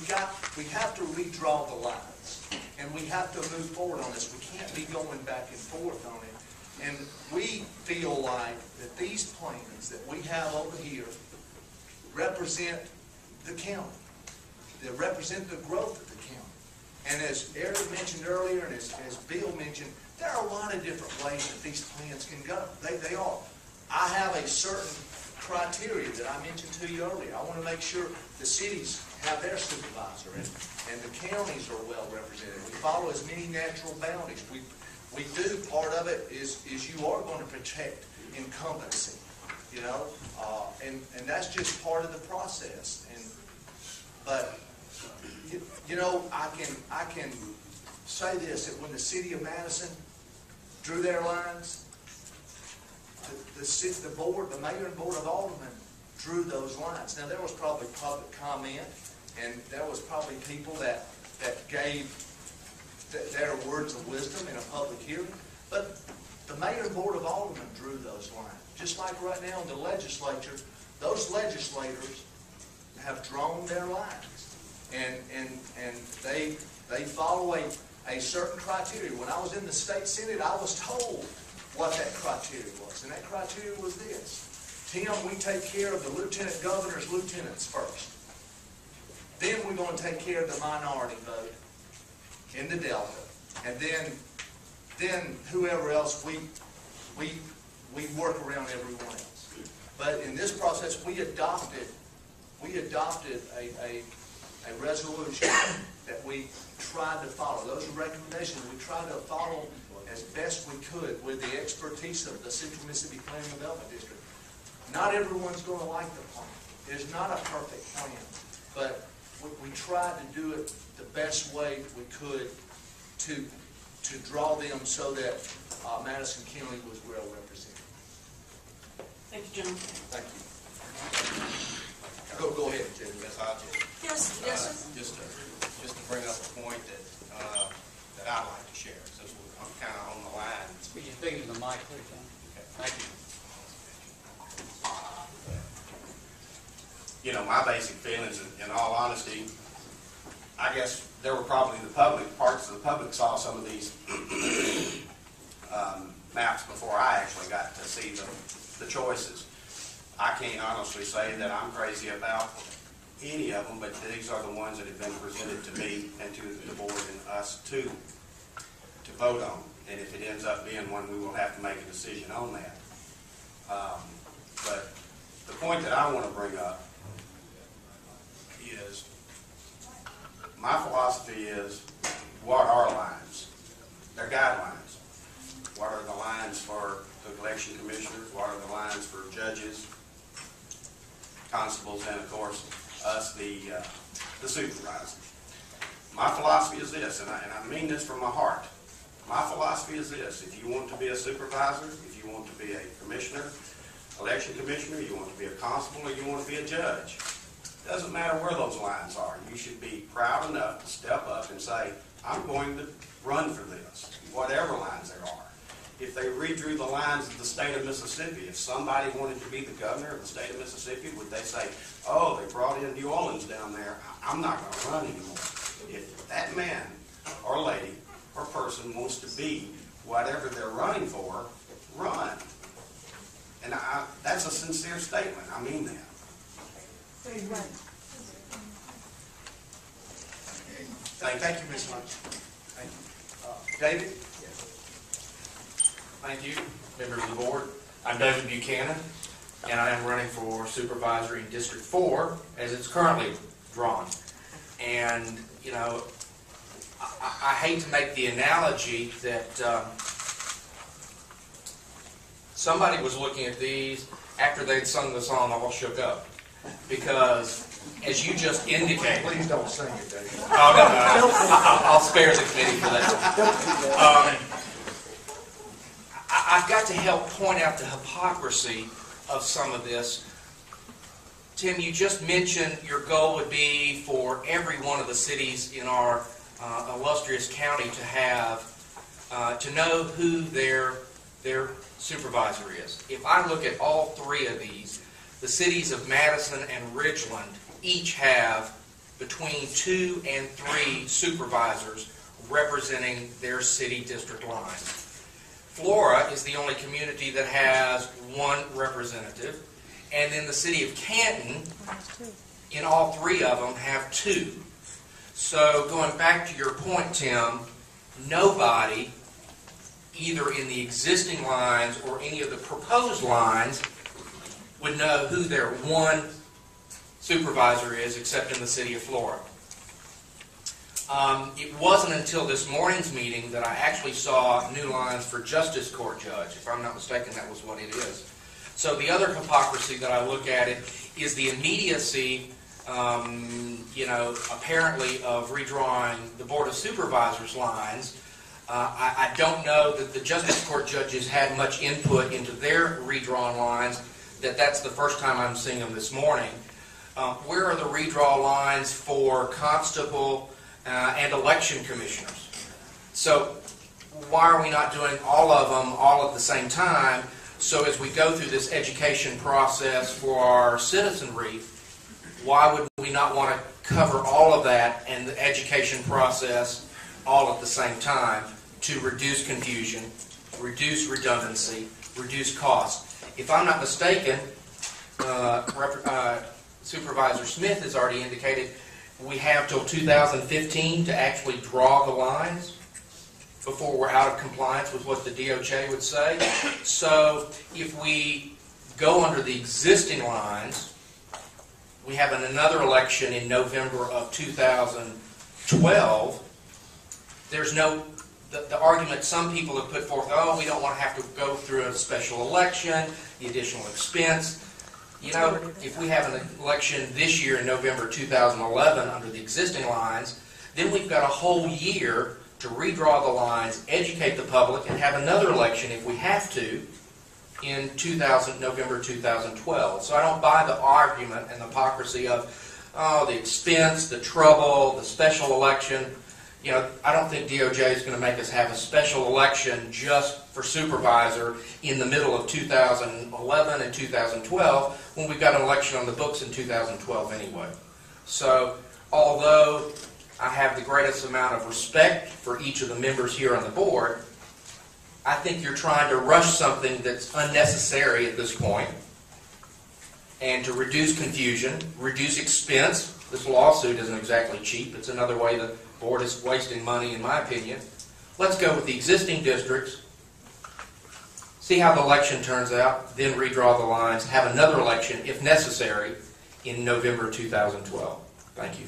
can't. We have to redraw the lines. And we have to move forward on this. We can't be going back and forth on it. And we feel like that these plans that we have over here represent the county. They represent the growth of the county. And as Eric mentioned earlier, and as Bill mentioned, there are a lot of different ways that these plans can go. They are. I have a certain criteria that I mentioned to you earlier. I want to make sure the cities have their supervisor and the counties are well represented. We follow as many natural boundaries. We do, part of it is you are going to protect incumbency, you know, and that's just part of the process. But you know, I can say this, that when the city of Madison drew their lines, the board, the mayor and board of aldermen drew those lines. Now, there was probably public comment, and there was probably people that gave their words of wisdom in a public hearing, but the mayor and board of aldermen drew those lines. Just like right now in the legislature, those legislators have drawn their lines, and they follow a certain criteria. When I was in the state senate, I was told what that criteria was, and that criteria was this: Tim, we take care of the lieutenant governor's lieutenants first. Then we're going to take care of the minority vote in the Delta, and then whoever else we work around everyone else. But in this process, we adopted a resolution that we tried to follow. Those are recommendations we tried to follow as best we could with the expertise of the Central Mississippi Planning and Development District. Not everyone's going to like the plan. It's not a perfect plan, but we tried to do it the best way we could to draw them so that Madison County was well represented.
Thank you, John.
Thank you. Go ahead, Jim.
Yes, I'll just,
Yes,
just to bring up a point that I'd like to share, since I'm kind of on the line.
Could you speak to the mic, please, John?
Okay, thank you. You know, my basic feelings, in all honesty, I guess there were probably parts of the public saw some of these maps before I actually got to see the choices. I can't honestly say that I'm crazy about any of them, but these are the ones that have been presented to me and to the board and us to vote on. And if it ends up being one, we will have to make a decision on that. But the point that I want to bring up is, my philosophy is, what are lines? They're guidelines. What are the lines for the election commissioners? What are the lines for judges, constables, and of course, us, the supervisors? My philosophy is this, and I mean this from my heart. My philosophy is this: if you want to be a supervisor, if you want to be a commissioner, election commissioner, you want to be a constable, or you want to be a judge, doesn't matter where those lines are. You should be proud enough to step up and say, I'm going to run for this, whatever lines there are. If they redrew the lines of the state of Mississippi, if somebody wanted to be the governor of the state of Mississippi, would they say, oh, they brought in New Orleans down there, I'm not going to run anymore? If that man or lady or person wants to be whatever they're running for, run. And that's a sincere statement. I mean that.
Thank you, Ms. Lunch. Thank you. David?
Thank you, members of the board. I'm David Buchanan, and I am running for supervisor in District 4 as it's currently drawn. And, you know, I hate to make the analogy that somebody was looking at these after they'd sung the song All Shook Up. Because, as you just indicated...
Please don't sing it, David.
Oh, no. I'll spare the committee for that. I've got to help point out the hypocrisy of some of this. Tim, you just mentioned your goal would be for every one of the cities in our illustrious county to have, to know who their supervisor is. If I look at all three of these, the cities of Madison and Ridgeland each have between 2 and 3 supervisors representing their city district lines. Flora is the only community that has 1 representative, and then the city of Canton, in all 3 of them, have 2. So going back to your point, Tim, nobody, either in the existing lines or any of the proposed lines, would know who their 1 supervisor is, except in the city of Flora. It wasn't until this morning's meeting that I actually saw new lines for Justice Court Judge. If I'm not mistaken, that was what it is. So the other hypocrisy that I look at it is the immediacy, apparently of redrawing the Board of Supervisors lines. I don't know that the Justice Court judges had much input into their redrawn lines, that's the first time I'm seeing them this morning. Where are the redraw lines for constable and election commissioners? So why are we not doing all of them all at the same time? So as we go through this education process for our citizenry, why would we not want to cover all of that and the education process all at the same time to reduce confusion, reduce redundancy, reduce cost? If I'm not mistaken, Supervisor Smith has already indicated we have till 2015 to actually draw the lines before we're out of compliance with what the DOJ would say. So if we go under the existing lines, we have another election in November of 2012. There's no, the argument some people have put forth, oh, we don't want to have to go through a special election, the additional expense. You know, if we have an election this year in November 2011 under the existing lines, then we've got a whole year to redraw the lines, educate the public, and have another election if we have to in November 2012. So I don't buy the argument and the hypocrisy of, oh, the expense, the trouble, the special election. You know, I don't think DOJ is going to make us have a special election just for supervisor in the middle of 2011 and 2012 when we've got an election on the books in 2012 anyway. So, although I have the greatest amount of respect for each of the members here on the board, I think you're trying to rush something that's unnecessary at this point, and to reduce confusion, reduce expense. This lawsuit isn't exactly cheap. It's another way the board is wasting money, in my opinion. Let's go with the existing districts, see how the election turns out, then redraw the lines, have another election, if necessary, in November 2012. Thank you.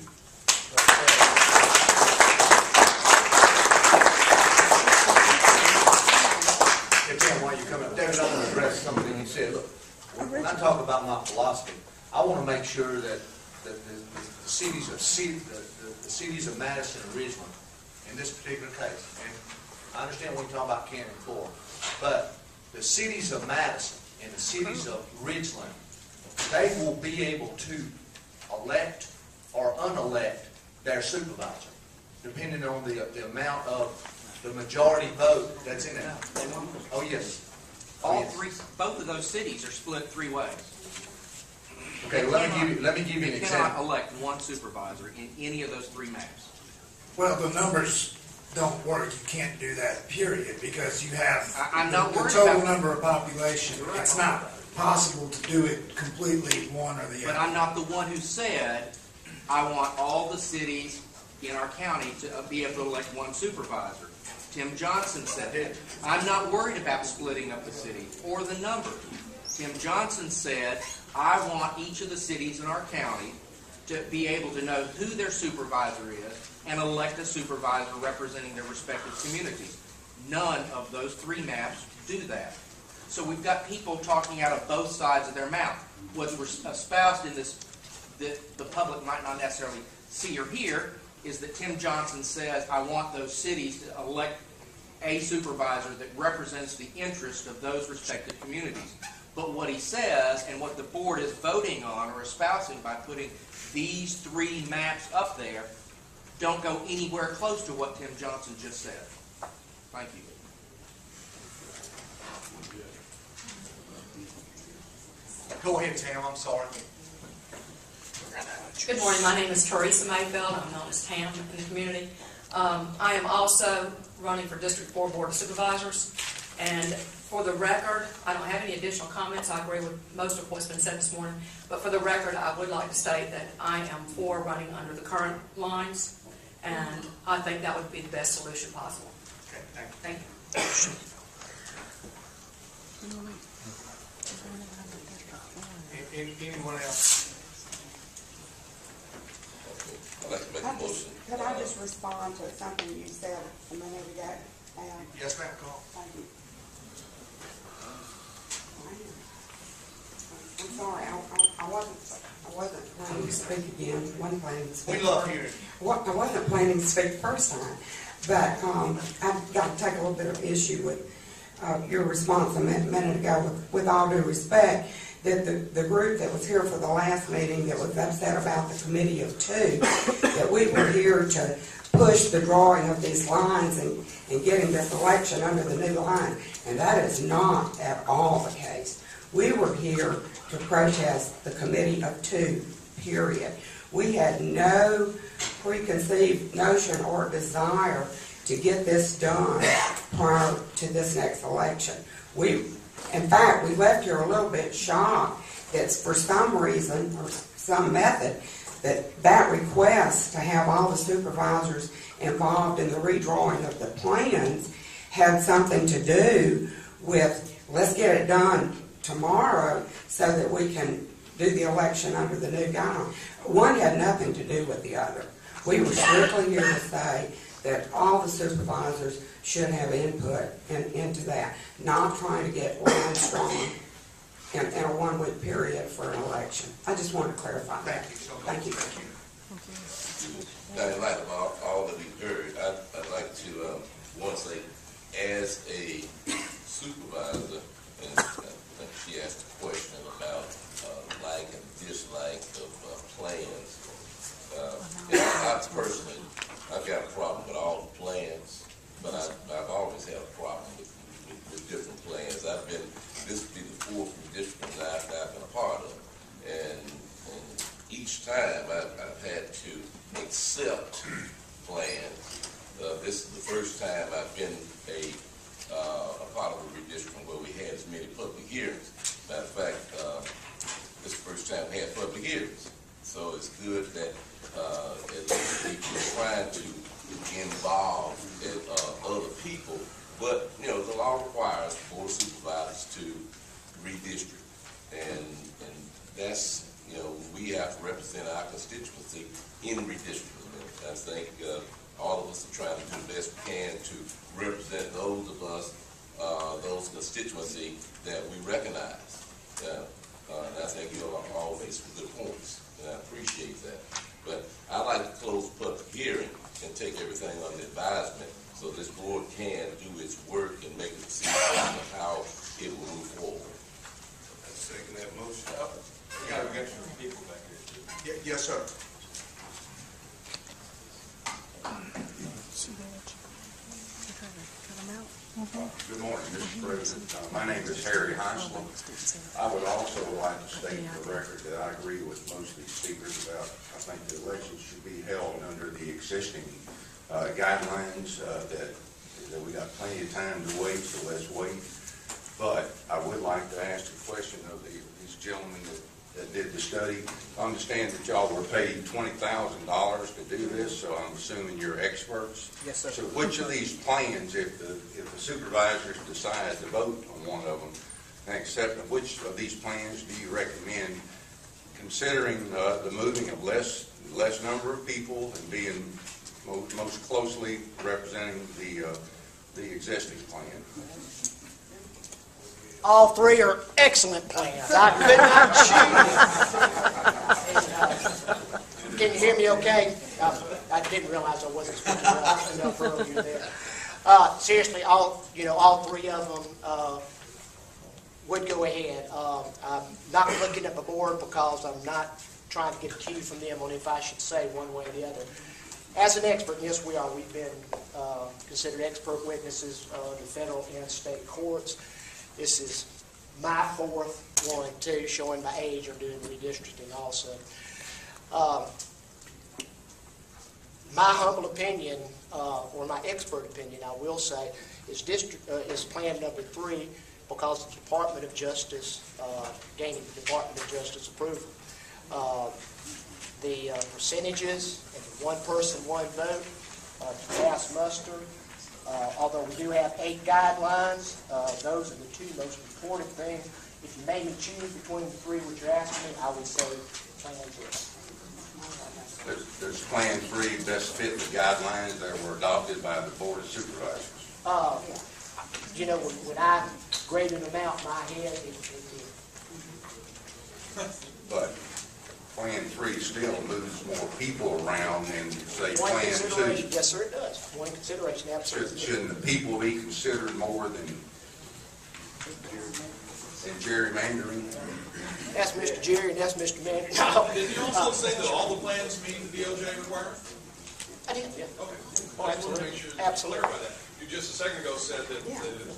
Hey, Tim, while you come up, David, I want to address something you said. Look, when I talk about my philosophy, I want to make sure that the cities of Madison and Ridgeland, in this particular case, and I understand when you talk about Canton and Flora, but the cities of Madison and the cities of Ridgeland, they will be able to elect or unelect their supervisor, depending on the amount of the majority vote that's in it. Oh, yes.
Both of those cities are split 3 ways.
Okay, let me give you an
You
example.
cannot elect 1 supervisor in any of those 3 maps.
Well, the numbers don't work. You can't do that, period, because you have
I'm not
the
worried
total
about-
number of population.
You're right.
It's not possible to do it completely one or the
But
other.
I'm not the one who said I want all the cities in our county to be able to elect 1 supervisor. Tim Johnson said it. I'm not worried about splitting up the city or the numbers. Tim Johnson said, I want each of the cities in our county to be able to know who their supervisor is and elect a supervisor representing their respective communities. None of those 3 maps do that. So we've got people talking out of both sides of their mouth. What's espoused in this that the public might not necessarily see or hear is that Tim Johnson says, I want those cities to elect a supervisor that represents the interest of those respective communities. But what he says and what the board is voting on or espousing by putting these 3 maps up there don't go anywhere close to what Tim Johnson just said. Thank you.
Go ahead, Tam, I'm sorry.
Good morning. My name is Teresa Mayfield. I'm known as Tam in the community. I am also running for District 4 Board of Supervisors. And for the record, I don't have any additional comments. I agree with most of what's been said this morning. But for the record, I would like to state that I am for running under the current lines. And I think that would be the best solution possible.
Okay,
Thank you.
Anyone else?
I'd like to make a motion.
Could I just respond to something you said a minute ago?
Yes, ma'am, call.
Thank you. I'm sorry, I wasn't planning to speak again. Wasn't planning to speak.
We love hearing.
I wasn't planning to speak the first time, but I've got to take a little bit of issue with your response a minute ago. With all due respect, that the group that was here for the last meeting that was upset about the committee of 2, that we were here to push the drawing of these lines and getting this election under the new line, and that is not at all the case. We were here to protest the committee of 2, period. We had no preconceived notion or desire to get this done prior to this next election. In fact, we left here a little bit shocked that for some reason or some method that request to have all the supervisors involved in the redrawing of the plans had something to do with, let's get it done tomorrow so that we can do the election under the new guideline. One had nothing to do with the other. We were strictly here to say that all the supervisors should have input into that, not trying to get lines drawn in a 1-week period for an election. I just want to clarify that.
Thank you.
Now, in light of all that we've heard, I'd like to once say, as a supervisor, and I think she asked a question about like and dislike of plans. I personally, I've got a problem with all the plans, but I've always had a problem with different plans. This would be the 4th redistricting that I've been a part of, and each time I've had to accept plans. This is the first time I've been a part of a redistricting where we had as many public hearings. Matter of fact, this is the first time we had public hearings. So it's good that at least we're trying to involve other people. But, the law requires Board of Supervisors to redistrict. And that's, we have to represent our constituency in redistricting. I think all of us are trying to do the best we can to represent those of us, those constituency that we recognize. And I think you all always some good points, and I appreciate that. But I'd like to close the public hearing and take everything under advisement so this board can do its work and make a decision on how it will move forward.
I second that motion.
We got some people back here too. Yes, sir.
Good morning, Mr. President. My name is Harry Heisler. I would also like to state for the record that I agree with most of these speakers about, I think the elections should be held under the existing guidelines, that we got plenty of time to wait, so let's wait. But I would like to ask a question of these gentlemen that did the study. I understand that y'all were paid $20,000 to do this, so I'm assuming you're experts.
Yes, sir.
So which of these plans, if the supervisors decide to vote on one of them and accept them, which of these plans do you recommend, considering the moving of less number of people and being most closely representing the existing plan?
All 3 are excellent plans. I could not choose. Can you hear me okay? I didn't realize I wasn't speaking enough earlier there. Seriously, all three of them would go ahead. I'm not looking at the board because I'm not trying to get a cue from them on if I should say one way or the other. As an expert, yes, we are. We've been considered expert witnesses in the federal and state courts. This is my fourth one, too, showing my age of doing redistricting also. My humble opinion, or my expert opinion, I will say, is plan number 3 because the Department of Justice, gaining the Department of Justice approval. The percentages, and the one person, one vote, to pass muster. Although we do have 8 guidelines, those are the 2 most important things. If you made me choose between the 3 which you're asking me, I would say plan 3.
Does Plan 3 best fit the guidelines that were adopted by the Board of Supervisors?
When I graded them out in my head,
But Plan 3 still moves more people around than, say,
one
Plan 2.
consideration, yes, sir, it does. One consideration, absolutely.
Shouldn't the people be considered more than gerrymandering?
That's Mr. Jerry and that's Mr. Manning.
Did you also say that all the plans meet the DOJ requirement?
I did, yeah.
Okay. Well, I just want to make sure to
Absolutely.
clarify that. You just a second ago said that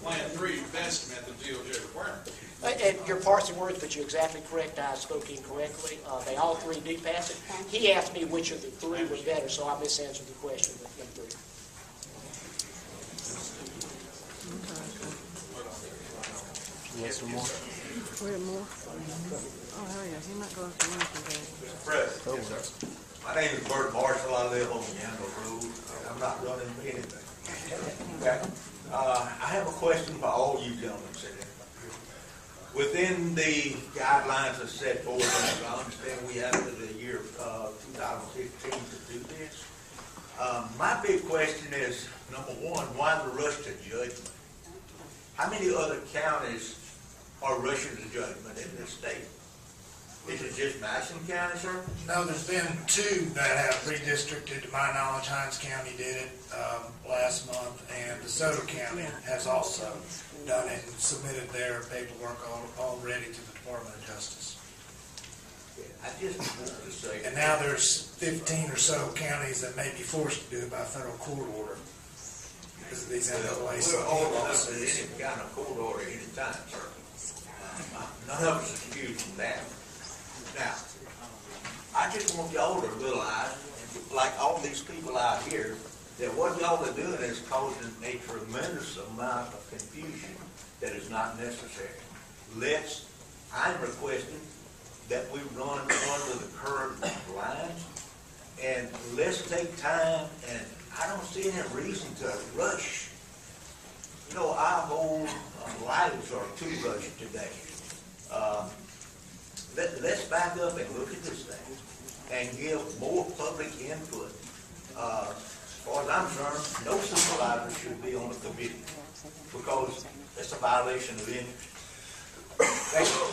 Plan 3 best met the DOJ requirement.
And your parts and words, but you're exactly correct. I spoke incorrectly. They all 3 do pass it. He asked me which of the 3 was better, so I misanswered the question with number 3.
Yes, some more. Wait, more? Oh, hell yeah, he's not going to anything.
Mr. President, yes, sir. My name is Bert Marshall. I live on Yandle Road. I'm not running for anything. Okay. I have a question for all you gentlemen sitting here. Within the guidelines that set forth, and I understand we have to the year 2015 to do this. My big question is, number 1, why the rush to judgment? How many other counties are rushing to judgment in this state? Is it just Madison County, sir?
No, there's been 2 that have redistricted. To my knowledge, Hinds County did it last month, and DeSoto County has also done it and submitted their paperwork already to the Department of Justice.
I just want to say.
And now there's 15 or so counties that may be forced to do it by federal court order because of these NOAC
We're all up to
lawsuits.
any kind of court order any time, sir. None of us are excused from that. Now, I just want y'all to realize, like all these people out here, that what y'all are doing is causing a tremendous amount of confusion that is not necessary. I'm requesting that we run under the current lines, and let's take time, and I don't see any reason to rush. Our whole lives are too rushed today. Let's back up and look at this thing and give more public input. As far as I'm concerned, no supervisor should be on the committee because it's a violation of interest. Thank you.